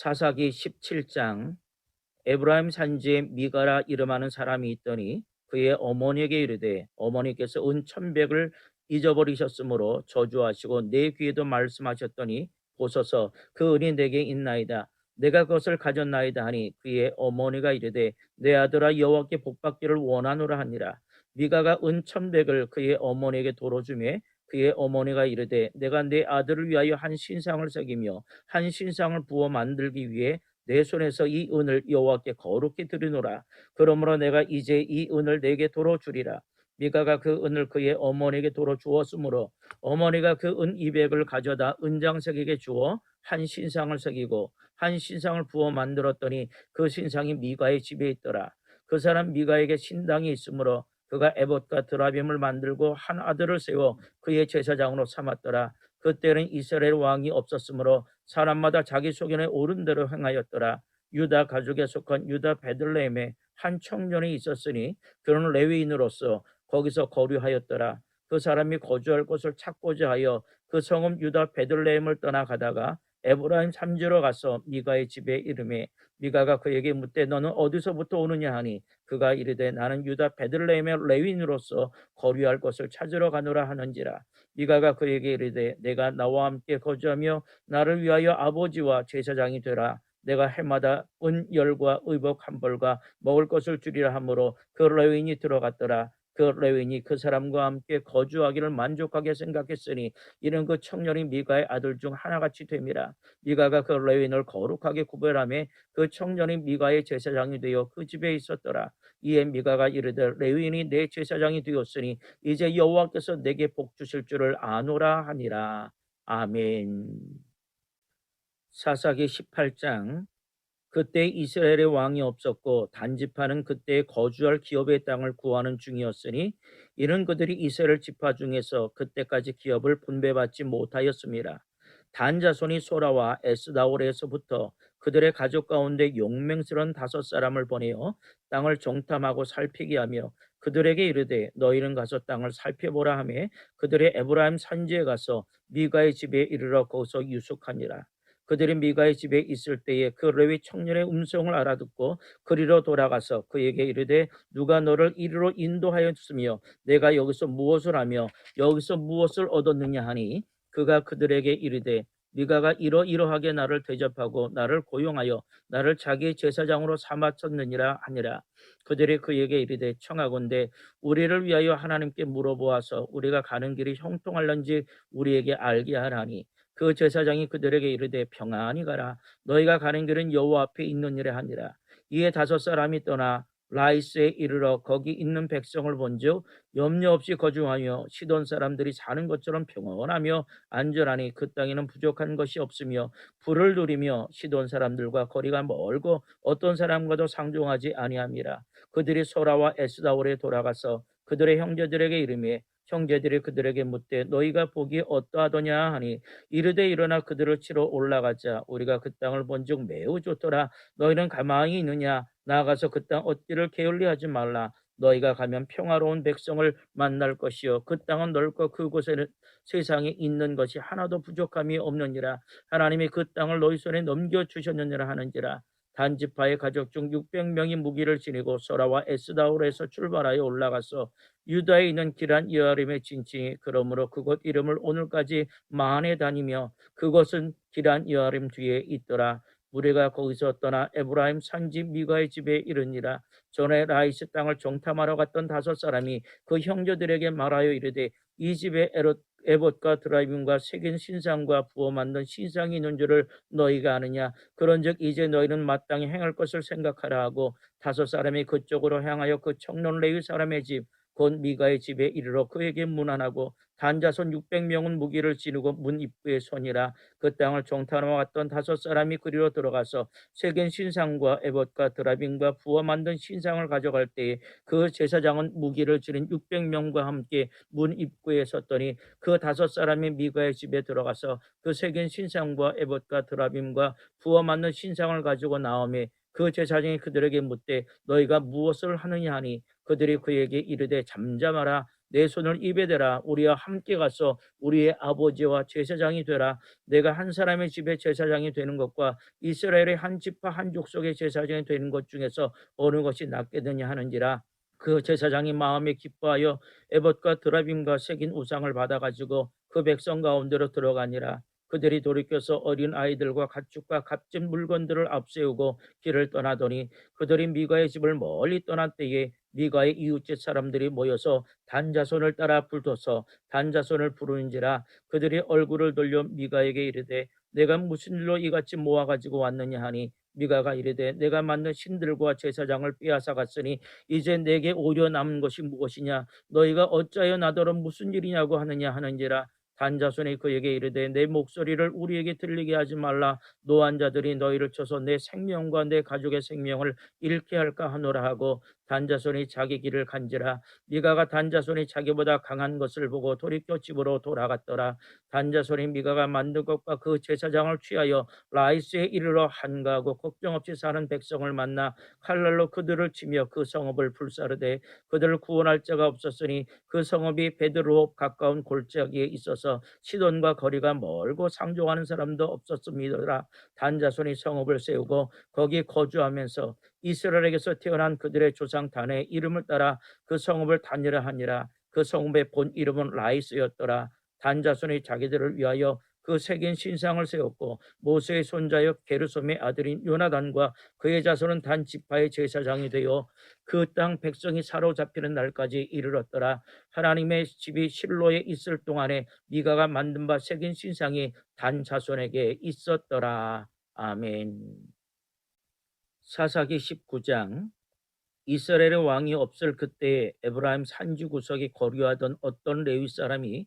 사사기 17장. 에브라임 산지에 미가라 이름하는 사람이 있더니 그의 어머니에게 이르되 어머니께서 은 1,100을 잊어버리셨으므로 저주하시고 내 귀에도 말씀하셨더니 보소서 그 은이 내게 있나이다. 내가 그것을 가졌나이다 하니 그의 어머니가 이르되 내 아들아 여호와께 복받기를 원하노라 하니라. 미가가 은 1,100을 그의 어머니에게 도로 주매 그의 어머니가 이르되 내가 내 아들을 위하여 한 신상을 새기며 한 신상을 부어 만들기 위해 내 손에서 이 은을 여호와께 거룩히 드리노라. 그러므로 내가 이제 이 은을 내게 도로 주리라. 미가가 그 은을 그의 어머니에게 도로 주었으므로 어머니가 그 은 200을 가져다 은장색에게 주어 한 신상을 새기고 한 신상을 부어 만들었더니 그 신상이 미가의 집에 있더라. 그 사람 미가에게 신당이 있으므로 그가 에봇과 드라빔을 만들고 한 아들을 세워 그의 제사장으로 삼았더라. 그때는 이스라엘 왕이 없었으므로 사람마다 자기 소견에 옳은 대로 행하였더라. 유다 가족에 속한 유다 베들레헴에 한 청년이 있었으니 그는 레위인으로서 거기서 거류하였더라. 그 사람이 거주할 곳을 찾고자 하여 그 성읍 유다 베들레헴을 떠나가다가 에브라임 산지로 가서 미가의 집에 이르매 미가가 그에게 묻되 너는 어디서부터 오느냐 하니 그가 이르되 나는 유다 베들레헴의 레위인으로서 거류할 곳을 찾으러 가노라 하는지라. 미가가 그에게 이르되 내가 나와 함께 거주하며 나를 위하여 아버지와 제사장이 되라. 내가 해마다 은 열과 의복 한 벌과 먹을 것을 주리라 하므로 그 레위인이 들어갔더라. 그 레위인이 그 사람과 함께 거주하기를 만족하게 생각했으니 이는 그 청년이 미가의 아들 중 하나같이 됨이라. 미가가 그 레위인을 거룩하게 구별하며 그 청년이 미가의 제사장이 되어 그 집에 있었더라. 이에 미가가 이르되 레위인이 내 제사장이 되었으니 이제 여호와께서 내게 복 주실 줄을 아노라 하니라. 아멘. 사사기 18장. 그때 이스라엘의 왕이 없었고 단지파는 그때 거주할 기업의 땅을 구하는 중이었으니 이는 그들이 이스라엘 지파 중에서 그때까지 기업을 분배받지 못하였습니다. 단 자손이 소라와 에스다올에서부터 그들의 가족 가운데 용맹스러운 5사람을 보내어 땅을 정탐하고 살피게 하며 그들에게 이르되 너희는 가서 땅을 살펴보라 하며 그들의 에브라임 산지에 가서 미가의 집에 이르러 거기서 유숙하니라. 그들이 미가의 집에 있을 때에 그 레위 청년의 음성을 알아듣고 그리로 돌아가서 그에게 이르되 누가 너를 이리로 인도하였으며 내가 여기서 무엇을 하며 여기서 무엇을 얻었느냐 하니 그가 그들에게 이르되 미가가 이러이러하게 나를 대접하고 나를 고용하여 나를 자기 제사장으로 삼았었느니라 하니라. 그들이 그에게 이르되 청하건대 우리를 위하여 하나님께 물어보아서 우리가 가는 길이 형통할런지 우리에게 알게 하라니 그 제사장이 그들에게 이르되 평안히 가라. 너희가 가는 길은 여호와 앞에 있느니라 하니라. 이에 5사람이 떠나 라이스에 이르러 거기 있는 백성을 본즉 염려 없이 거주하며 시돈 사람들이 사는 것처럼 평온하며 안전하니 그 땅에는 부족한 것이 없으며 불을 누리며 시돈 사람들과 거리가 멀고 어떤 사람과도 상종하지 아니함이라. 그들이 소라와 에스다올에 돌아가서 그들의 형제들에게 이르매 형제들이 그들에게 묻되 너희가 보기 어떠하더냐 하니 이르되 일어나 그들을 치러 올라가자. 우리가 그 땅을 본즉 매우 좋더라. 너희는 가만히 있느냐? 나아가서 그 땅 얻기를 게을리하지 말라. 너희가 가면 평화로운 백성을 만날 것이요 그 땅은 넓고 그곳에는 세상에 있는 것이 하나도 부족함이 없느니라. 하나님이 그 땅을 너희 손에 넘겨주셨느니라 하는지라. 단지파의 가족 중 600명이 무기를 지니고 소라와 에스다올에서 출발하여 올라가서 유다에 있는 기란 여아림에 진치니 그러므로 그곳 이름을 오늘까지 만에 다니며 그것은 기란 여아림 뒤에 있더라. 무리가 거기서 떠나 에브라임 산지 미가의 집에 이르니라. 전에 라이스 땅을 정탐하러 갔던 5사람이 그 형제들에게 말하여 이르되 이 집에 에봇과 드라빔과 새긴 신상과 부어 만든 신상이 있는 줄을 너희가 아느냐. 그런즉 이제 너희는 마땅히 행할 것을 생각하라 하고 5사람이 그쪽으로 향하여 그 청년 레위 사람의 집 곧 미가의 집에 이르러 그에게 문안하고 단자손 600명은 무기를 지르고 문 입구에 서니라. 그 땅을 정탐하러 왔던 5사람이 그리로 들어가서 새긴 신상과 에봇과 드라빔과 부어 만든 신상을 가져갈 때에 그 제사장은 무기를 지른 600명과 함께 문 입구에 섰더니 그 5사람이 미가의 집에 들어가서 그 새긴 신상과 에봇과 드라빔과 부어 만든 신상을 가지고 나오매 그 제사장이 그들에게 묻되 너희가 무엇을 하느냐 하니 그들이 그에게 이르되 잠잠하라. 내 손을 입에 대라. 우리와 함께 가서 우리의 아버지와 제사장이 되라. 내가 한 사람의 집에 제사장이 되는 것과 이스라엘의 한 집과 한 족속의 제사장이 되는 것 중에서 어느 것이 낫겠느냐 하는지라. 그 제사장이 마음에 기뻐하여 에봇과 드라빔과 새긴 우상을 받아가지고 그 백성 가운데로 들어가니라. 그들이 돌이켜서 어린 아이들과 가축과 값진 물건들을 앞세우고 길을 떠나더니 그들이 미가의 집을 멀리 떠난 때에 미가의 이웃집 사람들이 모여서 단자손을 따라 불러서 단자손을 부르는지라. 그들이 얼굴을 돌려 미가에게 이르되 내가 무슨 일로 이같이 모아가지고 왔느냐 하니 미가가 이르되 내가 만든 신들과 제사장을 빼앗아 갔으니 이제 내게 오려 남은 것이 무엇이냐. 너희가 어찌하여 나더러 무슨 일이냐고 하느냐 하는지라. 단자손이 그에게 이르되 내 목소리를 우리에게 들리게 하지 말라. 노한 자들이 너희를 쳐서 내 생명과 내 가족의 생명을 잃게 할까 하노라 하고 단자손이 자기 길을 간지라. 미가가 단자손이 자기보다 강한 것을 보고 돌이켜 집으로 돌아갔더라. 단자손이 미가가 만든 것과 그 제사장을 취하여 라이스에 이르러 한가하고 걱정 없이 사는 백성을 만나 칼날로 그들을 치며 그 성읍을 불사르되 그들을 구원할 자가 없었으니 그 성읍이 베드로업 가까운 골짜기에 있어서 시돈과 거리가 멀고 상종하는 사람도 없었습니다. 단자손이 성읍을 세우고 거기 거주하면서 이스라엘에게서 태어난 그들의 조상 단의 이름을 따라 그 성읍을 단이라 하니라. 그 성읍의 본 이름은 라이스였더라. 단자손이 자기들을 위하여 그 새긴 신상을 세웠고 모세의 손자여 게르솜의 아들인 요나단과 그의 자손은 단 지파의 제사장이 되어 그 땅 백성이 사로잡히는 날까지 이르렀더라. 하나님의 집이 실로에 있을 동안에 미가가 만든 바 새긴 신상이 단 자손에게 있었더라. 아멘. 사사기 19장. 이스라엘의 왕이 없을 그때에 에브라임 산지 구석에 거류하던 어떤 레위 사람이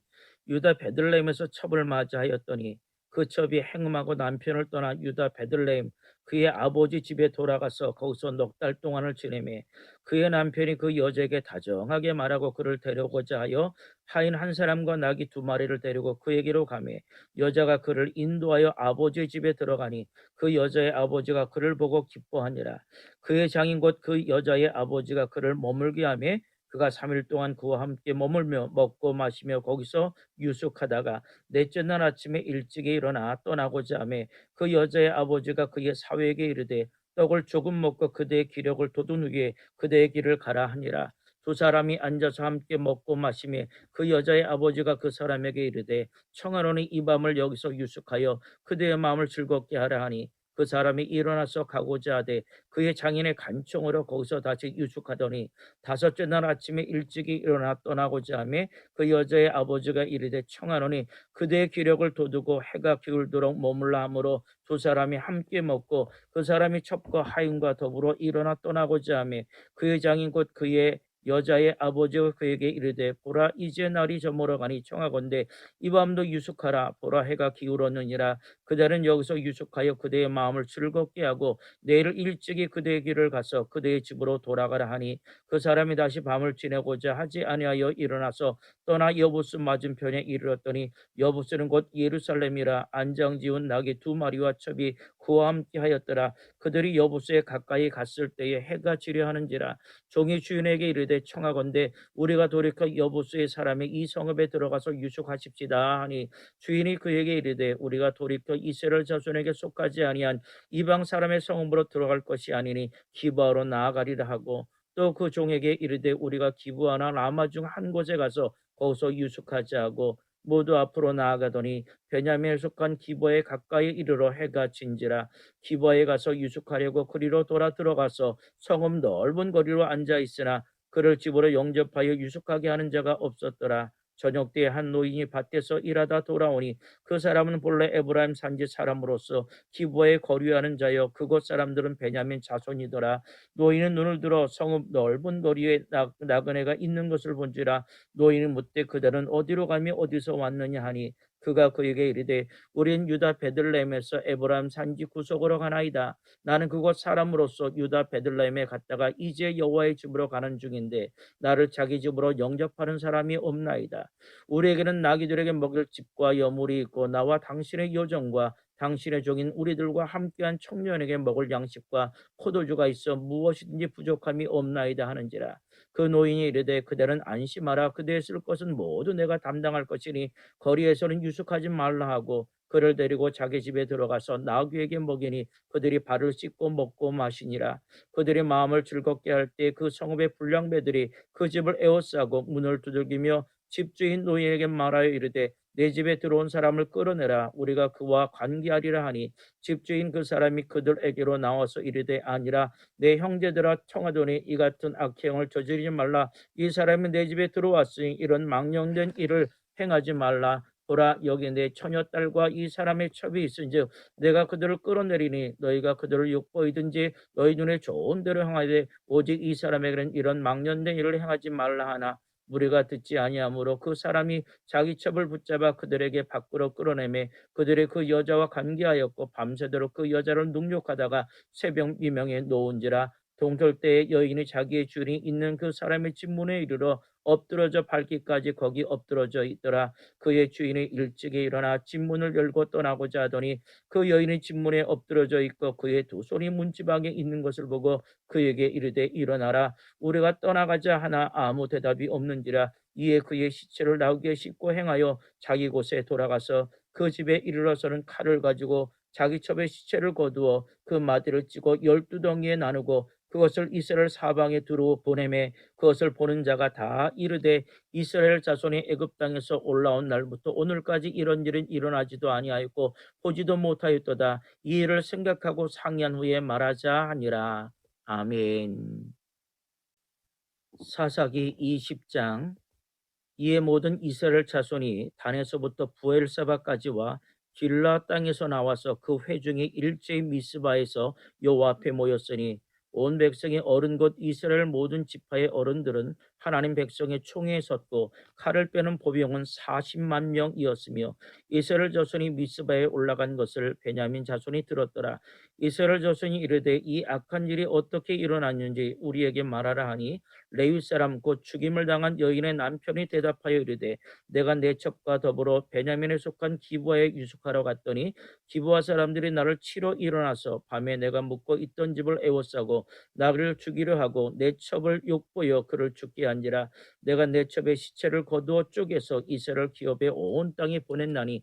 유다 베들레헴에서 첩을 맞이하였더니 그 첩이 행음하고 남편을 떠나 유다 베들레헴 그의 아버지 집에 돌아가서 거기서 넉 달 동안을 지내매 그의 남편이 그 여자에게 다정하게 말하고 그를 데려오고자 하여 하인 한 사람과 나귀 2마리를 데리고 그에게로 가매 여자가 그를 인도하여 아버지의 집에 들어가니 그 여자의 아버지가 그를 보고 기뻐하니라. 그의 장인 곧 그 여자의 아버지가 그를 머물게 하매 그가 3일 동안 그와 함께 머물며 먹고 마시며 거기서 유숙하다가 넷째 날 아침에 일찍이 일어나 떠나고자 하매 그 여자의 아버지가 그의 사위에게 이르되 떡을 조금 먹고 그대의 기력을 돋운 후에 그대의 길을 가라 하니라. 두 사람이 앉아서 함께 먹고 마시며 그 여자의 아버지가 그 사람에게 이르되 청하노니 이 밤을 여기서 유숙하여 그대의 마음을 즐겁게 하라 하니 그 사람이 일어나서 가고자 하되 그의 장인의 간청으로 거기서 다시 유숙하더니 5째 날 아침에 일찍이 일어나 떠나고자 하며 그 여자의 아버지가 이르되 청하노니 그대의 기력을 돋우고 해가 기울도록 머물라 하므로 두 사람이 함께 먹고 그 사람이 첩과 하인과 더불어 일어나 떠나고자 하며 그의 장인 곧 그의 여자의 아버지가 그에게 이르되 보라 이제 날이 저물어 가니 청하건대 이 밤도 유숙하라. 보라 해가 기울었느니라. 그대는 여기서 유숙하여 그대의 마음을 즐겁게 하고 내일 일찍이 그대의 길을 가서 그대의 집으로 돌아가라 하니 그 사람이 다시 밤을 지내고자 하지 아니하여 일어나서 떠나 여부스 맞은편에 이르렀더니 여부스는 곧 예루살렘이라. 안장지운 나귀 2마리와 첩이 그와 함께 하였더라. 그들이 여부스에 가까이 갔을 때에 해가 지려 하는지라. 종이 주인에게 이르되 청하건대 우리가 돌이켜 여부스의 사람이 이 성읍에 들어가서 유숙하십시다 하니 주인이 그에게 이르되 우리가 돌이켜 이스라엘 자손에게 속하지 아니한 이방 사람의 성읍으로 들어갈 것이 아니니 기브아로 나아가리라 하고 또 그 종에게 이르되 우리가 기브아나 라마 중 한 곳에 가서 거기서 유숙하자 하고 모두 앞으로 나아가더니 베냐민에 속한 기브아에 가까이 이르러 해가 진지라. 기브아에 가서 유숙하려고 그리로 돌아 들어가서 성읍 넓은 거리로 앉아 있으나 그를 집으로 영접하여 유숙하게 하는 자가 없었더라. 저녁 때에 한 노인이 밭에서 일하다 돌아오니 그 사람은 본래 에브라임 산지 사람으로서 기브아에 거류하는 자여 그곳 사람들은 베냐민 자손이더라. 노인은 눈을 들어 성읍 넓은 거리에 나그네가 있는 것을 본지라. 노인은 묻되 그들은 어디로 가며 어디서 왔느냐 하니 그가 그에게 이르되 우린 유다 베들레헴에서 에브라임 산지 구석으로 가나이다. 나는 그곳 사람으로서 유다 베들레헴에 갔다가 이제 여호와의 집으로 가는 중인데 나를 자기 집으로 영접하는 사람이 없나이다. 우리에게는 나귀들에게 먹일 집과 여물이 있고 나와 당신의 요정과 당신의 종인 우리들과 함께한 청년에게 먹을 양식과 포도주가 있어 무엇이든지 부족함이 없나이다 하는지라. 그 노인이 이르되 그대는 안심하라. 그대의 쓸 것은 모두 내가 담당할 것이니 거리에서는 유숙하지 말라 하고 그를 데리고 자기 집에 들어가서 나귀에게 먹이니 그들이 발을 씻고 먹고 마시니라. 그들의 마음을 즐겁게 할 때 그 성읍의 불량배들이 그 집을 에워싸고 문을 두들기며 집주인 노인에게 말하여 이르되 내 집에 들어온 사람을 끌어내라. 우리가 그와 관계하리라 하니 집주인 그 사람이 그들에게로 나와서 이르되 아니라 내 형제들아 청하더니 이 같은 악행을 저지르지 말라. 이 사람이 내 집에 들어왔으니 이런 망령된 일을 행하지 말라. 보라 여기 내 처녀딸과 이 사람의 첩이 있은즉 내가 그들을 끌어내리니 너희가 그들을 욕보이든지 너희 눈에 좋은 대로 행하되 오직 이 사람에게는 이런 망령된 일을 행하지 말라 하나 무리가 듣지 아니하므로 그 사람이 자기 첩을 붙잡아 그들에게 밖으로 끌어내매 그들이 그 여자와 관계하였고 밤새도록 그 여자를 능욕하다가 새벽 미명에 놓은지라. 동떨 때에 여인이 자기의 주인이 있는 그 사람의 집 문에 이르러 엎드러져 밟기까지 거기 엎드러져 있더라. 그의 주인이 일찍이 일어나 집 문을 열고 떠나고자 하더니 그 여인이 집 문에 엎드러져 있고 그의 두 손이 문지방에 있는 것을 보고 그에게 이르되 일어나라. 우리가 떠나가자 하나 아무 대답이 없는지라. 이에 그의 시체를 나귀에 싣고 행하여 자기 곳에 돌아가서 그 집에 이르러서는 칼을 가지고 자기 첩의 시체를 거두어 그 마디를 찌고 12덩이에 나누고 그것을 이스라엘 사방에 두루 보내매 그것을 보는 자가 다 이르되 이스라엘 자손이 애굽 땅에서 올라온 날부터 오늘까지 이런 일은 일어나지도 아니하였고 보지도 못하였도다. 이 일을 생각하고 상의한 후에 말하자 하니라. 아멘. 사사기 20장. 이에 모든 이스라엘 자손이 단에서부터 부엘사바까지와 길라 땅에서 나와서 그 회중이 일제히 미스바에서 여호와 앞에 모였으니 온 백성의 어른 곧 이스라엘 모든 지파의 어른들은 하나님 백성의 총회에 섰고 칼을 빼는 보병은 40만 명이었으며 이스라엘 자손이 미스바에 올라간 것을 베냐민 자손이 들었더라. 이스라엘 자손이 이르되 이 악한 일이 어떻게 일어났는지 우리에게 말하라 하니 레위 사람 곧 죽임을 당한 여인의 남편이 대답하여 이르되 내가 내 첩과 더불어 베냐민에 속한 기브아에 유숙하러 갔더니 기브아 사람들이 나를 치러 일어나서 밤에 내가 묵고 있던 집을 에워싸고 나를 죽이려 하고 내 첩을 욕보여 그를 죽게 한지라. 내가 내 첩의 시체를 거두어 쪼개서 이스라엘 기업에 온 땅에 보냈나니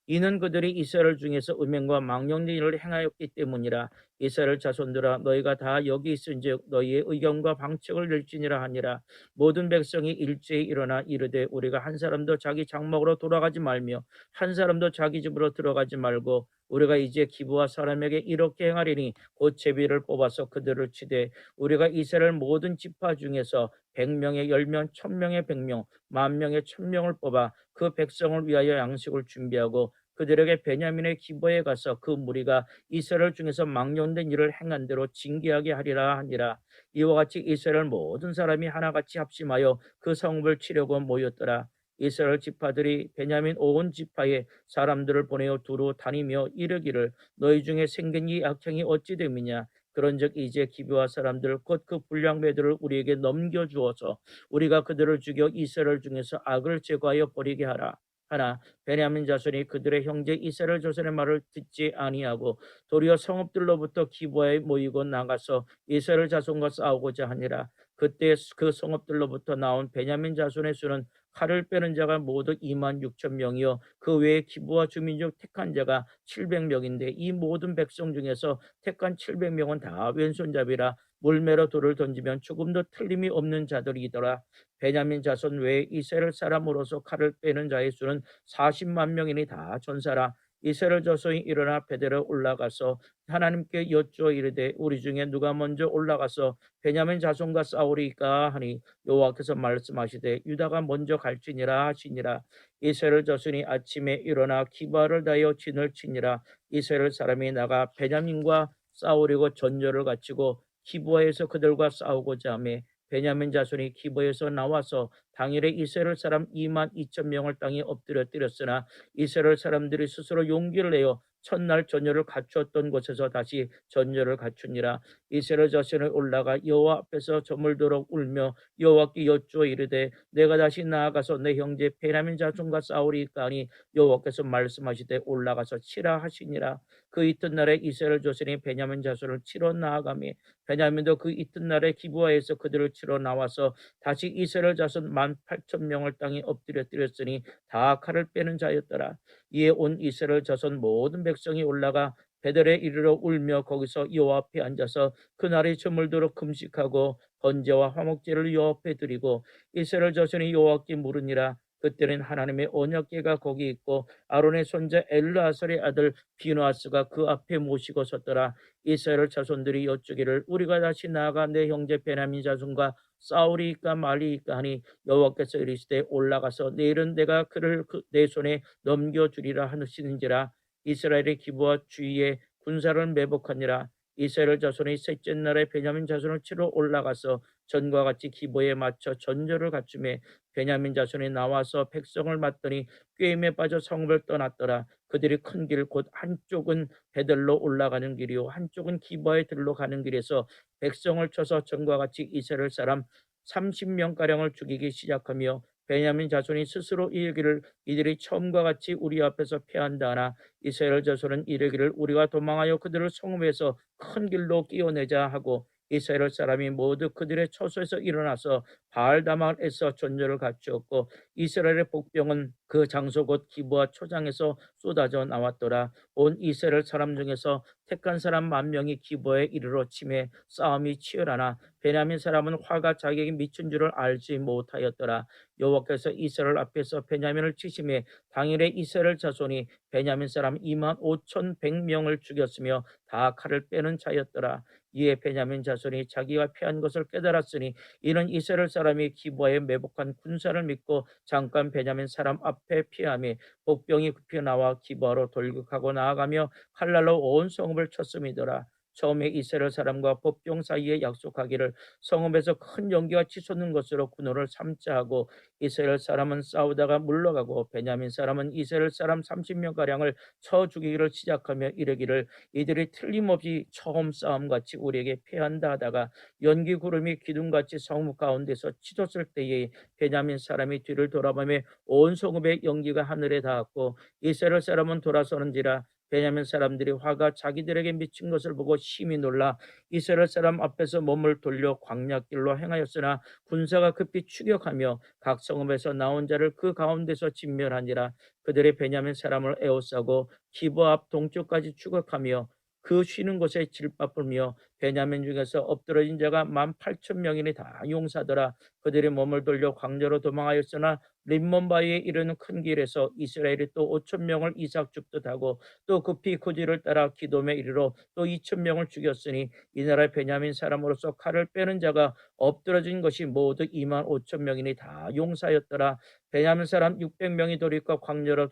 이는 그들이 이스라엘 중에서 음행과 망령된 일을 행하였기 때문이라. 이스라엘 자손들아 너희가 다 여기 있은즉 너희의 의견과 방책을 낼지니라 하니라. 모든 백성이 일제히 일어나 이르되 우리가 한 사람도 자기 장막으로 돌아가지 말며 한 사람도 자기 집으로 들어가지 말고 우리가 이제 기브아 사람에게 이렇게 행하리니 곧 제비를 뽑아서 그들을 치되 우리가 이스라엘 모든 지파 중에서 100명의 10명 1000명의 100명 10,000명의 1000명을 뽑아 그 백성을 위하여 양식을 준비하고 그들에게 베냐민의 기브아에 가서 그 무리가 이스라엘 중에서 망령된 일을 행한 대로 징계하게 하리라 하니라. 이와 같이 이스라엘 모든 사람이 하나같이 합심하여 그 성읍을 치려고 모였더라. 이스라엘 지파들이 베냐민 온 지파에 사람들을 보내어 두루 다니며 이르기를 너희 중에 생긴 이 악행이 어찌 됨이냐. 그런즉 이제 기브아 사람들 곧 그 불량배들을 우리에게 넘겨주어서 우리가 그들을 죽여 이스라엘 중에서 악을 제거하여 버리게 하라. 하나 베냐민 자손이 그들의 형제 이스라엘 자손의 말을 듣지 아니하고 도리어 성읍들로부터 기브아에 모이고 나가서 이스라엘 자손과 싸우고자 하니라. 그때 그 성읍들로부터 나온 베냐민 자손의 수는 칼을 빼는 자가 모두 2만 6천 명이요 그 외에 기브아 주민 중 택한 자가 700명인데 이 모든 백성 중에서 택한 700명은 다 왼손잡이라. 물매로 돌을 던지면 조금도 틀림이 없는 자들이더라. 베냐민 자손 외에 이스라엘 사람으로서 칼을 빼는 자의 수는 40만 명이니 다 전사라. 이스라엘 자손이 일어나 베델에 올라가서 하나님께 여쭈어 이르되 우리 중에 누가 먼저 올라가서 베냐민 자손과 싸우리까 하니 여호와께서 말씀하시되 유다가 먼저 갈지니라 하시니라. 이스라엘 자손이 아침에 일어나 기브아를 다하여 진을 치니라. 이스라엘 사람이 나가 베냐민과 싸우려고 전열을 갖추고 기브아에서 그들과 싸우고자 하매 베냐민 자손이 기브아에서 나와서 당일에 이스라엘 사람 2만 2천 명을 땅에 엎드려 때렸으나 이스라엘 사람들이 스스로 용기를 내어 첫날 전열을 갖추었던 곳에서 다시 전열을 갖추니라. 이스라엘 자손이 올라가 여호와 앞에서 저물도록 울며 여호와께 여쭈어 이르되 내가 다시 나아가서 내 형제 베냐민 자손과 싸우리이까 하니 여호와께서 말씀하시되 올라가서 치라 하시니라. 그 이튿날에 이스라엘 자손이 베냐민 자손을 치러 나아가며 베냐민도 그 이튿날에 기브아에서 그들을 치러 나와서 다시 이스라엘 자손 18,000명을 땅에 엎드려 뜨렸으니 다 칼을 빼는 자였더라. 이에 온 이스라엘 자손 모든 백성이 올라가 베델에 이르러 울며 거기서 여호와 앞에 앉아서 그날이 저물도록 금식하고 번제와 화목제를 여호와 앞에 드리고 이스라엘 자손이 여호와께 물으니라. 그때는 하나님의 언약궤가 거기 있고 아론의 손자 엘르아살의 아들 비누아스가 그 앞에 모시고 섰더라. 이스라엘 자손들이 여쭈기를 우리가 다시 나아가 내 형제 베냐민 자손과 싸우리이까 말리이까 하니 여호와께서 이르시되 올라가서 내일은 내가 그를 내 손에 넘겨주리라 하시는지라. 이스라엘의 기브와 주위에 군사를 매복하니라. 이스라엘 자손이 셋째 날에 베냐민 자손을 치러 올라가서 전과 같이 기브에 맞춰 전절을 갖추매 베냐민 자손이 나와서 백성을 맞더니 꾀임에 빠져 성읍을 떠났더라. 그들이 큰 길 곧 한쪽은 베델로 올라가는 길이요 한쪽은 기브아에 들로 가는 길에서 백성을 쳐서 전과 같이 이스라엘 사람 30명가량을 죽이기 시작하며 베냐민 자손이 스스로 이르기를 이들이 처음과 같이 우리 앞에서 패한다 하나 이스라엘 자손은 이르기를 우리가 도망하여 그들을 성읍에서 큰 길로 끼워내자 하고 이스라엘 사람이 모두 그들의 처소에서 일어나서 바알다말에서 전열을 갖추었고 이스라엘의 복병은 그 장소 곧 기브아 초장에서 쏟아져 나왔더라. 온 이스라엘 사람 중에서 택한 사람 10,000명이 기브아에 이르러 치매 싸움이 치열하나 베냐민 사람은 화가 자기에게 미친 줄을 알지 못하였더라. 여호와께서 이스라엘 앞에서 베냐민을 치심에 당일에 이스라엘 자손이 베냐민 사람 25,100명을 죽였으며 다 칼을 빼는 자였더라. 이에 베냐민 자손이 자기가 패한 것을 깨달았으니 이는 이스라엘 사람이 기브아에 매복한 군사를 믿고 잠깐 베냐민 사람 앞에 피하며 복병이 급히 나와 기브아로 돌격하고 나아가며 칼날로 온 성읍을 쳤음이더라. 처음에 이스라엘 사람과 복병 사이에 약속하기를 성읍에서 큰 연기가 치솟는 것으로 군호를 삼자 하고 이스라엘 사람은 싸우다가 물러가고 베냐민 사람은 이스라엘 사람 30명가량을 쳐 죽이기를 시작하며 이르기를 이들이 틀림없이 처음 싸움같이 우리에게 패한다 하다가 연기 구름이 기둥같이 성읍 가운데서 치솟을 때에 베냐민 사람이 뒤를 돌아보며 온 성읍의 연기가 하늘에 닿았고 이스라엘 사람은 돌아서는지라. 베냐민 사람들이 화가 자기들에게 미친 것을 보고 심히 놀라 이스라엘 사람 앞에서 몸을 돌려 광야길로 행하였으나 군사가 급히 추격하며 각 성읍에서 나온 자를 그 가운데서 진멸하니라. 그들의 베냐민 사람을 에워싸고 기브아 앞 동쪽까지 추격하며 그 쉬는 곳에 질바쁘며 베냐민 중에서 엎드러진 자가 18,000명이니 다 용사더라. 그들이 몸을 돌려 광야로 도망하였으나 림몬 바위에 이르는 큰 길에서 이스라엘이 또 5,000명을 이삭 죽듯 하고 또 급히 그 뒤를 따라 기돔에 이르러 또 2,000명을 죽였으니 이 나라 베냐민 사람으로서 칼을 빼는 자가 엎드러진 것이 모두 25,000명이니 다 용사였더라. 베냐민 사람 600명이 돌이켜 광야로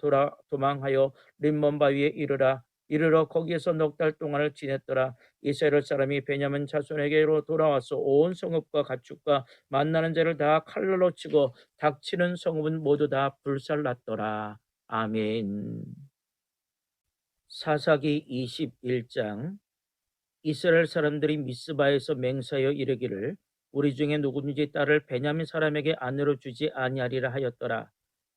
도망하여 림몬 바위에 이르러 거기에서 넉 달 동안을 지냈더라. 이스라엘 사람이 베냐민 자손에게로 돌아와서 온 성읍과 가축과 만나는 자를 다 칼날로 치고 닥치는 성읍은 모두 다 불살랐더라. 아멘. 사사기 21장. 이스라엘 사람들이 미스바에서 맹세하여 이르기를 우리 중에 누구든지 딸을 베냐민 사람에게 아내로 주지 아니하리라 하였더라.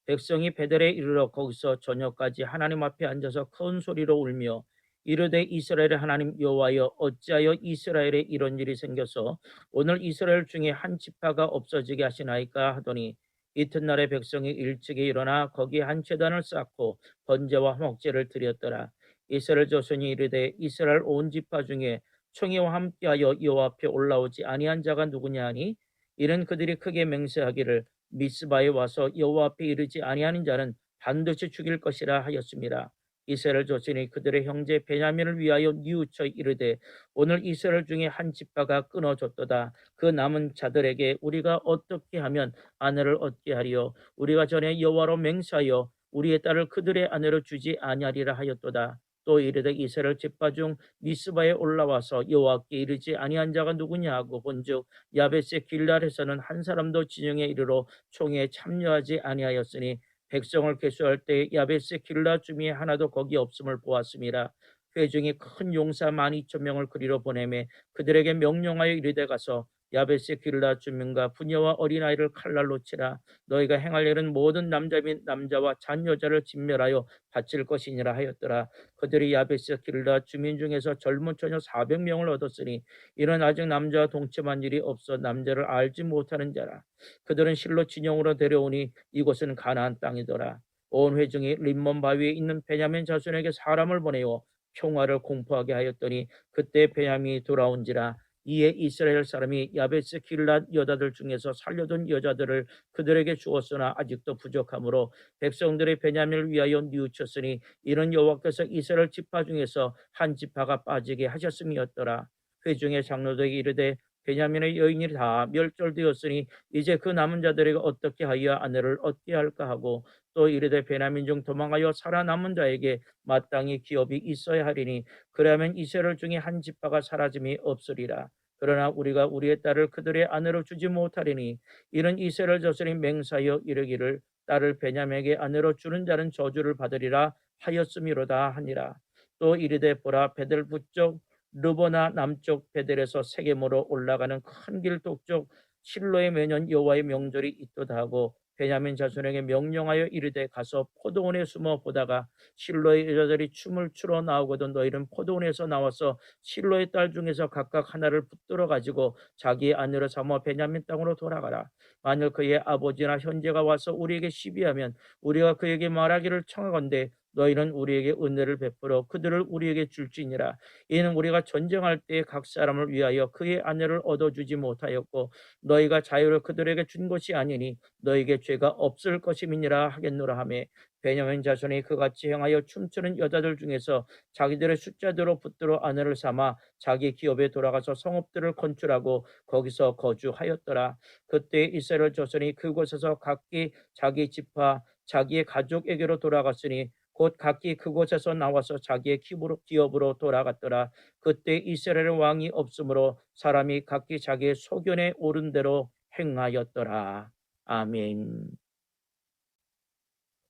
백성이 베델에 이르러 거기서 저녁까지 하나님 앞에 앉아서 큰 소리로 울며 이르되 이스라엘의 하나님 여호와여 어찌하여 이스라엘에 이런 일이 생겨서 오늘 이스라엘 중에 한 지파가 없어지게 하시나이까 하더니 이튿날에 백성이 일찍이 일어나 거기에 한 제단을 쌓고 번제와 화목제를 드렸더라. 이스라엘 자손이 이르되 이스라엘 온 지파 중에 총회와 함께하여 여호와 앞에 올라오지 아니한 자가 누구냐 하니 이는 그들이 크게 맹세하기를 미스바에 와서 여호와 앞에 이르지 아니하는 자는 반드시 죽일 것이라 하였습니다. 이스라엘 자손이 그들의 형제 베냐민을 위하여 뉘우쳐 이르되 오늘 이스라엘 중에 한 지파가 끊어졌도다. 그 남은 자들에게 우리가 어떻게 하면 아내를 얻게 하리요 우리가 전에 여호와로 맹세하여 우리의 딸을 그들의 아내로 주지 아니하리라 하였도다. 또 이르되 이스라엘 지파 중 미스바에 올라와서 여호와께 이르지 아니한 자가 누구냐 하고 본즉 야베스 길랄에서는 한 사람도 진영에 이르러 총회에 참여하지 아니하였으니 백성을 계수할 때 야베스 길라 주민이 하나도 거기 없음을 보았음이라. 회중이 큰 용사 12,000명을 그리로 보내매 그들에게 명령하여 이르되 가서 야베스 길라 주민과 부녀와 어린아이를 칼날로 치라. 너희가 행할 일은 모든 남자 및 남자와 잔 여자를 진멸하여 바칠 것이니라 하였더라. 그들이 야베스 길라 주민 중에서 젊은 처녀 400명을 얻었으니 이런 아직 남자와 동침한 일이 없어 남자를 알지 못하는 자라. 그들은 실로 진영으로 데려오니 이곳은 가나안 땅이더라. 온 회중이 림몬 바위에 있는 베냐민 자손에게 사람을 보내어 평화를 공포하게 하였더니 그때 베냐민이 돌아온지라. 이에 이스라엘 사람이 야베스 길랏 여자들 중에서 살려둔 여자들을 그들에게 주었으나 아직도 부족하므로 백성들의 베냐민을 위하여 뉘우쳤으니 이는 여호와께서 이스라엘 지파 중에서 한 지파가 빠지게 하셨음이었더라. 회중의 장로들에게 이르되 베냐민의 여인이 다 멸절되었으니 이제 그 남은 자들에게 어떻게 하여 아내를 얻게 할까 하고 또 이르되 베냐민 중 도망하여 살아남은 자에게 마땅히 기업이 있어야 하리니 그러면 이스라엘 중에 한 지파가 사라짐이 없으리라. 그러나 우리가 우리의 딸을 그들의 아내로 주지 못하리니 이는 이스라엘 자손이 맹사하여 이르기를 딸을 베냐민에게 아내로 주는 자는 저주를 받으리라 하였음이로다 하니라. 또 이르되 보라 베델 북쪽 르보나 남쪽 베델에서 세겜으로 올라가는 큰 길 동쪽 실로에 매년 여호와의 명절이 있도다 하고 베냐민 자손에게 명령하여 이르되 가서 포도원에 숨어 보다가 실로의 여자들이 춤을 추러 나오거든 너희는 포도원에서 나와서 실로의 딸 중에서 각각 하나를 붙들어 가지고 자기의 아내로 삼아 베냐민 땅으로 돌아가라. 만일 그의 아버지나 형제가 와서 우리에게 시비하면 우리가 그에게 말하기를 청하건대 너희는 우리에게 은혜를 베풀어 그들을 우리에게 줄지니라. 이는 우리가 전쟁할 때 각 사람을 위하여 그의 아내를 얻어주지 못하였고 너희가 자유를 그들에게 준 것이 아니니 너희에게 죄가 없을 것임이니라 하겠노라 하며 베냐민 자손이 그같이 행하여 춤추는 여자들 중에서 자기들의 숫자대로 붙들어 아내를 삼아 자기 기업에 돌아가서 성읍들을 건축하고 거기서 거주하였더라. 그때 이스라엘 자손이 그곳에서 각기 자기 지파 자기의 가족에게로 돌아갔으니 곧 각기 그곳에서 나와서 자기의 기업으로 돌아갔더라. 그때 이스라엘 왕이 없으므로 사람이 각기 자기의 소견에 오른 대로 행하였더라. 아멘.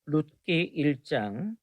룻기 1장.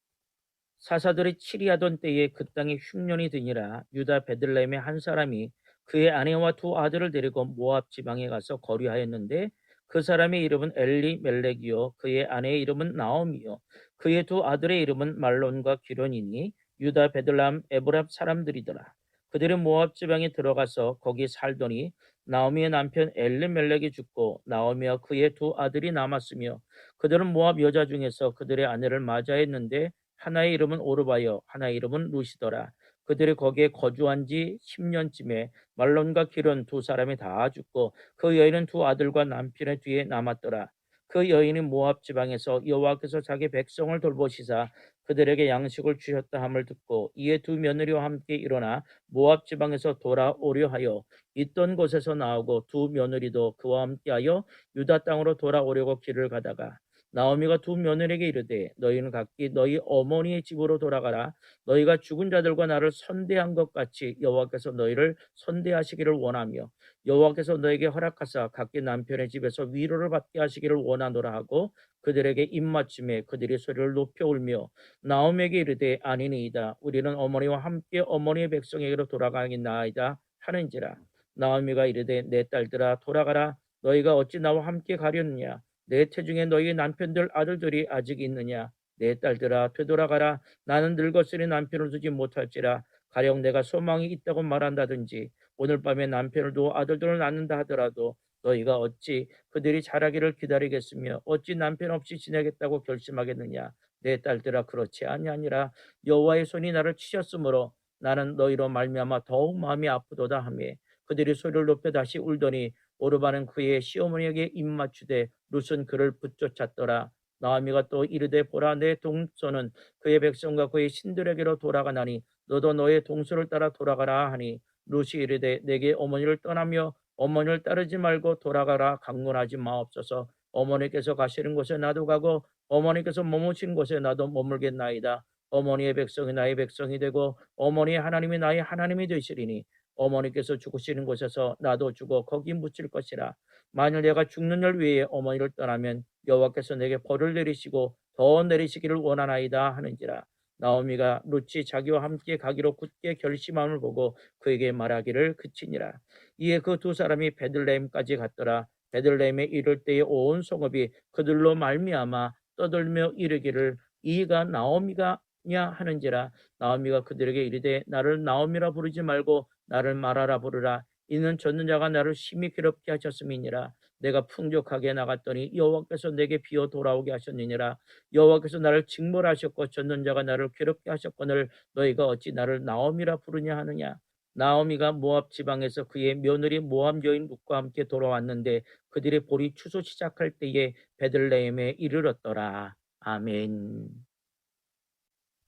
사사들이 치리하던 때에 그 땅에 흉년이 드니라. 유다 베들레헴의 한 사람이 그의 아내와 두 아들을 데리고 모압 지방에 가서 거류하였는데 그 사람의 이름은 엘리멜렉이요 그의 아내의 이름은 나오미요 그의 두 아들의 이름은 말론과 기련이니 유다 베들레헴 에브랍 사람들이더라. 그들이 모압 지방에 들어가서 거기 살더니 나오미의 남편 엘리멜렉이 죽고 나오미와 그의 두 아들이 남았으며 그들은 모압 여자 중에서 그들의 아내를 맞이했는데 하나의 이름은 오르바요 하나의 이름은 루시더라. 그들이 거기에 거주한 지 10년쯤에 말론과 기론 두 사람이 다 죽고 그 여인은 두 아들과 남편의 뒤에 남았더라. 그 여인이 모압 지방에서 여호와께서 자기 백성을 돌보시사 그들에게 양식을 주셨다 함을 듣고 이에 두 며느리와 함께 일어나 모압 지방에서 돌아오려 하여 있던 곳에서 나오고 두 며느리도 그와 함께하여 유다 땅으로 돌아오려고 길을 가다가 나오미가 두 며느리에게 이르되 너희는 각기 너희 어머니의 집으로 돌아가라. 너희가 죽은 자들과 나를 선대한 것 같이 여호와께서 너희를 선대하시기를 원하며 여호와께서 너에게 허락하사 각기 남편의 집에서 위로를 받게 하시기를 원하노라 하고 그들에게 입맞춤에 그들이 소리를 높여 울며 나오미에게 이르되 아니니이다. 우리는 어머니와 함께 어머니의 백성에게로 돌아가겠나이다 하는지라. 나오미가 이르되 내 딸들아 돌아가라. 너희가 어찌 나와 함께 가려느냐. 내 태중에 너희 남편들 아들들이 아직 있느냐. 내 딸들아 되돌아가라. 나는 늙었으니 남편을 두지 못할지라. 가령 내가 소망이 있다고 말한다든지 오늘 밤에 남편을 두어 아들들을 낳는다 하더라도 너희가 어찌 그들이 자라기를 기다리겠으며 어찌 남편 없이 지내겠다고 결심하겠느냐. 내 딸들아 그렇지 아니하니라. 여호와의 손이 나를 치셨으므로 나는 너희로 말미암아 더욱 마음이 아프도다 하며 그들이 소리를 높여 다시 울더니 오르바는 그의 시어머니에게 입맞추되 룻은 그를 붙쫓았더라. 나오미가 또 이르되 보라 내 동서는 그의 백성과 그의 신들에게로 돌아가나니 너도 너의 동서를 따라 돌아가라 하니 룻이 이르되 내게 어머니를 떠나며 어머니를 따르지 말고 돌아가라 강론하지 마옵소서. 어머니께서 가시는 곳에 나도 가고 어머니께서 머무신 곳에 나도 머물겠나이다. 어머니의 백성이 나의 백성이 되고 어머니의 하나님이 나의 하나님이 되시리니 어머니께서 죽으시는 곳에서 나도 죽어 거기 묻힐 것이라. 만일 내가 죽는 날 위에 어머니를 떠나면 여호와께서 내게 벌을 내리시고 더 내리시기를 원하나이다 하는지라. 나오미가 룻이 자기와 함께 가기로 굳게 결심함을 보고 그에게 말하기를 그치니라. 이에 그 두 사람이 베들레헴까지 갔더라. 베들레헴에 이를 때에 온 성읍이 그들로 말미암아 떠들며 이르기를 이가 나오미가냐 하는지라. 나오미가 그들에게 이르되 나를 나오미라 부르지 말고 나를 마라라 부르라. 이는 젖는 자가 나를 심히 괴롭게 하셨음이니라. 내가 풍족하게 나갔더니 여호와께서 내게 비어 돌아오게 하셨느니라. 여호와께서 나를 징벌하셨고 젖는 자가 나를 괴롭게 하셨거늘 너희가 어찌 나를 나오미라 부르냐 하느냐. 나오미가 모압 지방에서 그의 며느리 모압 여인 룻과 함께 돌아왔는데 그들의 볼이 추수 시작할 때에 베들레헴에 이르렀더라. 아멘.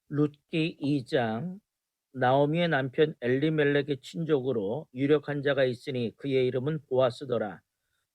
룻기 2장. 나오미의 남편 엘리멜렉의 친족으로 유력한 자가 있으니 그의 이름은 보아스더라.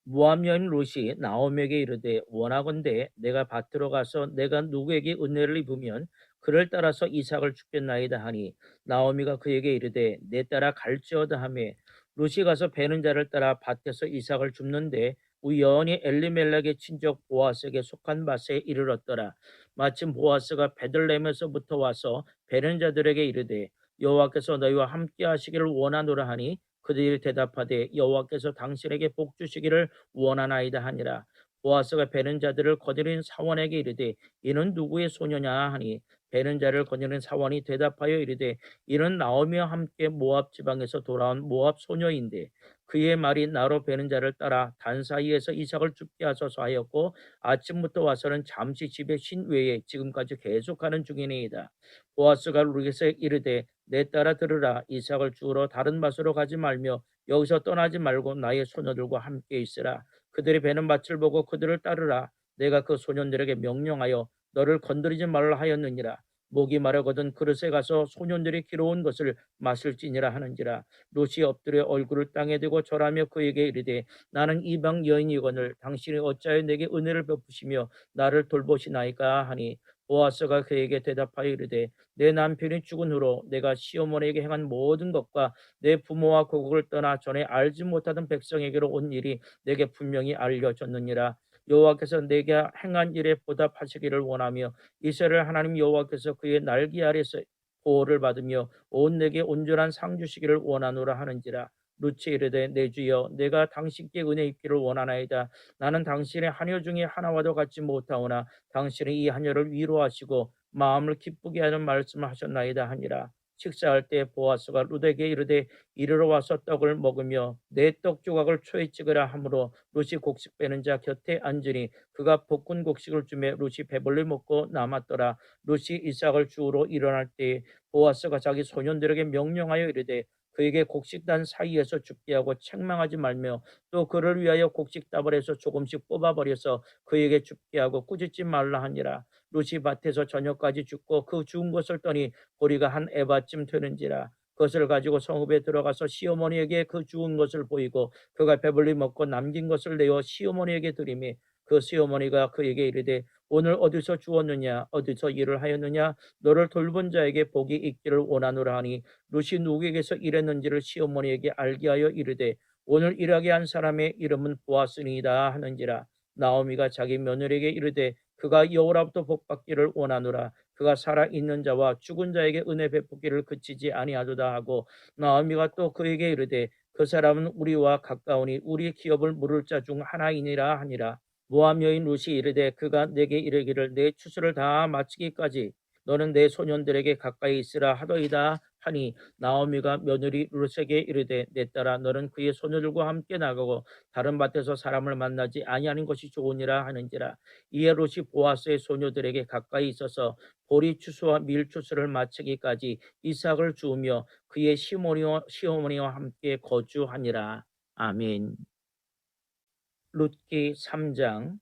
모압 여인 롯이 나오미에게 이르되 원하건대 내가 밭으로 가서 내가 누구에게 은혜를 입으면 그를 따라서 이삭을 죽겠나이다 하니 나오미가 그에게 이르되 내 따라 갈지어다 하며 롯이 가서 베는 자를 따라 밭에서 이삭을 줍는데 우연히 엘리멜렉의 친족 보아스에게 속한 밭에 이르렀더라. 마침 보아스가 베들레헴에서부터 와서 베는 자들에게 이르되 여호와께서 너희와 함께 하시기를 원하노라 하니 그들이 대답하되 여호와께서 당신에게 복 주시기를 원하나이다 하니라. 보아스가 베는 자들을 거느린 사원에게 이르되 이는 누구의 소녀냐 하니 베는 자를 거느린 사원이 대답하여 이르되 이는 나오미와 함께 모압 지방에서 돌아온 모압 소녀인데 그의 말이 나로 베는 자를 따라 단 사이에서 이삭을 죽게 하소서 하였고 아침부터 와서는 잠시 집에 쉰 외에 지금까지 계속하는 중이니이다. 보아스가 룻에게 이르되 내 따라 들으라. 이삭을 주우러 다른 밭으로 가지 말며 여기서 떠나지 말고 나의 소녀들과 함께 있으라. 그들이 베는 밭을 보고 그들을 따르라. 내가 그 소년들에게 명령하여 너를 건드리지 말라 하였느니라. 목이 마르거든 그릇에 가서 소년들이 기러온 것을 마실지니라 하는지라. 롯이 엎드려 얼굴을 땅에 대고 절하며 그에게 이르되 나는 이방 여인이거늘 당신이 어찌하여 내게 은혜를 베푸시며 나를 돌보시나이까 하니 보아스가 그에게 대답하여 이르되 내 남편이 죽은 후로 내가 시어머니에게 행한 모든 것과 내 부모와 고국을 떠나 전에 알지 못하던 백성에게로 온 일이 내게 분명히 알려졌느니라. 여호와께서 내게 행한 일에 보답하시기를 원하며 이스라엘 하나님 여호와께서 그의 날개 아래서 보호를 받으며 온 내게 온전한 상 주시기를 원하노라 하는지라. 룻이 이르되 내 주여 내가 당신께 은혜 입기를 원하나이다. 나는 당신의 하녀 중에 하나와도 같지 못하오나 당신이 이 하녀를 위로하시고 마음을 기쁘게 하는 말씀을 하셨나이다 하니라. 식사할 때 보아스가 룻에게 이르되 이르러 와서 떡을 먹으며 내 떡 조각을 초에 찍으라 하므로 룻이 곡식 빼는 자 곁에 앉으니 그가 볶은 곡식을 주매 룻이 배불리 먹고 남았더라. 룻이 이삭을 주우러 일어날 때 보아스가 자기 소년들에게 명령하여 이르되 그에게 곡식단 사이에서 죽게 하고 책망하지 말며 또 그를 위하여 곡식 다발에서 조금씩 뽑아버려서 그에게 죽게 하고 꾸짖지 말라 하니라. 룻이 밭에서 저녁까지 죽고 그 죽은 것을 떠니 보리가 한 에바쯤 되는지라. 그것을 가지고 성읍에 들어가서 시어머니에게 그 죽은 것을 보이고 그가 배불리 먹고 남긴 것을 내어 시어머니에게 드리매 그 시어머니가 그에게 이르되 오늘 어디서 주었느냐 어디서 일을 하였느냐 너를 돌본 자에게 복이 있기를 원하노라 하니 룻이 누구에게서 일했는지를 시어머니에게 알게 하여 이르되 오늘 일하게 한 사람의 이름은 보아스니이다 하는지라. 나오미가 자기 며느리에게 이르되 그가 여호와로부터 복받기를 원하노라. 그가 살아있는 자와 죽은 자에게 은혜 베푸기를 그치지 아니하도다 하고 나오미가 또 그에게 이르되 그 사람은 우리와 가까우니 우리 기업을 물을 자 중 하나이니라 하니라. 모압 여인 룻이 이르되 그가 내게 이르기를 내 추수를 다 마치기까지 너는 내 소년들에게 가까이 있으라 하더이다 하니 나오미가 며느리 룻에게 이르되 내 딸아 너는 그의 소녀들과 함께 나가고 다른 밭에서 사람을 만나지 아니하는 것이 좋으니라 하는지라. 이에 룻이 보아스의 소녀들에게 가까이 있어서 보리 추수와 밀 추수를 마치기까지 이삭을 주우며 그의 시어머니와 함께 거주하니라. 아멘. 룻기 3장.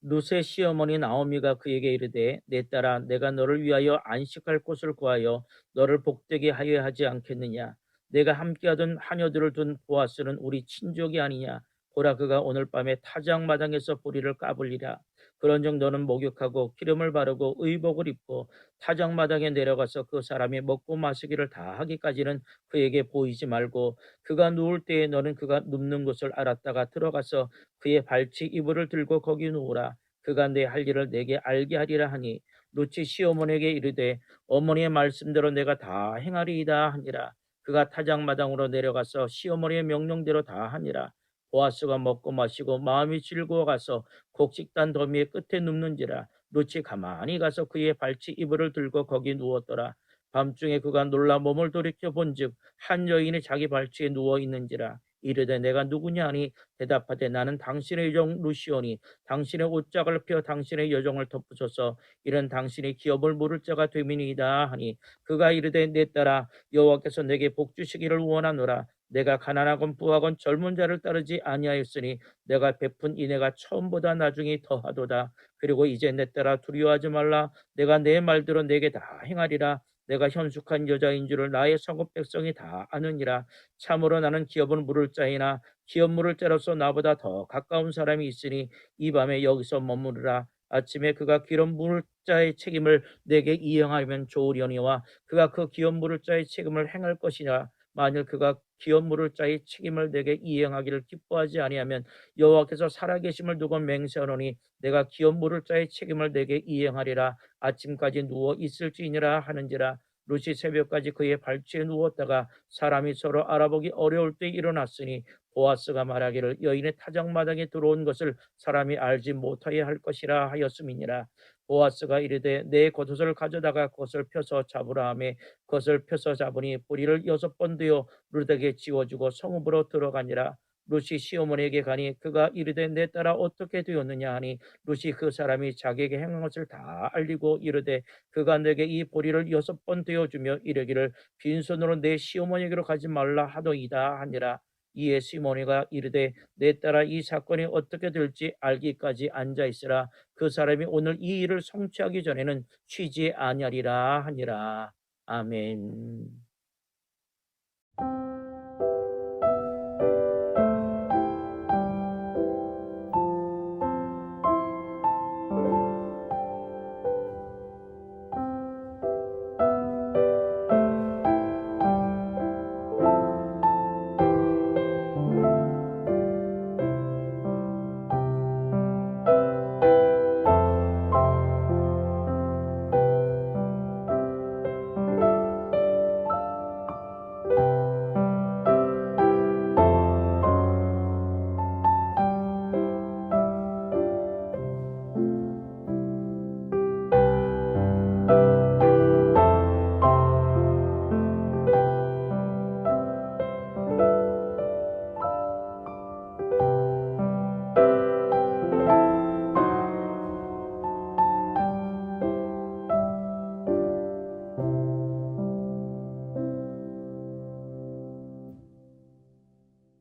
룻의 시어머니 나오미가 그에게 이르되 내 딸아 내가 너를 위하여 안식할 곳을 구하여 너를 복되게 하여야 하지 않겠느냐. 내가 함께하던 하녀들을 둔 보아스는 우리 친족이 아니냐. 보라 그가 오늘 밤에 타작마당에서 보리를 까불리라. 그런즉 너는 목욕하고 기름을 바르고 의복을 입고 타작마당에 내려가서 그 사람이 먹고 마시기를 다 하기까지는 그에게 보이지 말고 그가 누울 때에 너는 그가 눕는 것을 알았다가 들어가서 그의 발치 이불을 들고 거기 누우라. 그가 내 할 일을 내게 알게 하리라 하니 룻이 시어머니에게 이르되 어머니의 말씀대로 내가 다 행하리이다 하니라. 그가 타작마당으로 내려가서 시어머니의 명령대로 다 하니라. 보아스가 먹고 마시고 마음이 즐거워 가서 곡식단 더미의 끝에 눕는지라. 룻이 가만히 가서 그의 발치 이불을 들고 거기 누웠더라. 밤중에 그가 놀라 몸을 돌이켜 본즉 한 여인이 자기 발치에 누워 있는지라. 이르되 내가 누구냐 하니 대답하되 나는 당신의 여종 루시오니 당신의 옷짝을 펴 당신의 여종을 덮으소서. 이런 당신의 기업을 물을 자가 됨이니이다 하니 그가 이르되 내 딸아 여호와께서 내게 복 주시기를 원하노라. 내가 가난하건 부하건 젊은 자를 따르지 아니하였으니 내가 베푼 인애가 처음보다 나중이 더하도다. 그리고 이제 내 딸아 두려워하지 말라. 내가 내 말대로 내게 다 행하리라. 내가 현숙한 여자인 줄을 나의 성읍 백성이 다 아느니라. 참으로 나는 기업을 물을 자이나 기업 물을 자로서 나보다 더 가까운 사람이 있으니 이 밤에 여기서 머무르라. 아침에 그가 기업 물을 자의 책임을 내게 이행하면 좋으려니와 그가 그 기업 물을 자의 책임을 행할 것이냐. 만일 그가 기업 물을 자의 책임을 내게 이행하기를 기뻐하지 아니하면 여호와께서 살아계심을 두고 맹세하노니 내가 기업 물을 자의 책임을 내게 이행하리라. 아침까지 누워 있을지니라 하는지라. 룻이 새벽까지 그의 발치에 누웠다가 사람이 서로 알아보기 어려울 때 일어났으니 보아스가 말하기를 여인의 타작마당에 들어온 것을 사람이 알지 못하게 할 것이라 하였음이니라. 보아스가 이르되 내 겉옷을 가져다가 그것을 펴서 잡으라 하매 그것을 펴서 잡으니 뿌리를 6번 되어 룻에게 지워주고 성읍으로 들어가니라. 룻이 시어머니에게 가니 그가 이르되 내 딸아 어떻게 되었느냐 하니 룻이 그 사람이 자기에게 행한 것을 다 알리고 이르되 그가 내게 이 보리를 6번 되어주며 이르기를 빈손으로 내 시어머니에게로 가지 말라 하더이다 하니라. 이에 시모니가 이르되 내 딸아 이 사건이 어떻게 될지 알기까지 앉아 있으라. 그 사람이 오늘 이 일을 성취하기 전에는 쉬지 아니하리라 하니라. 아멘.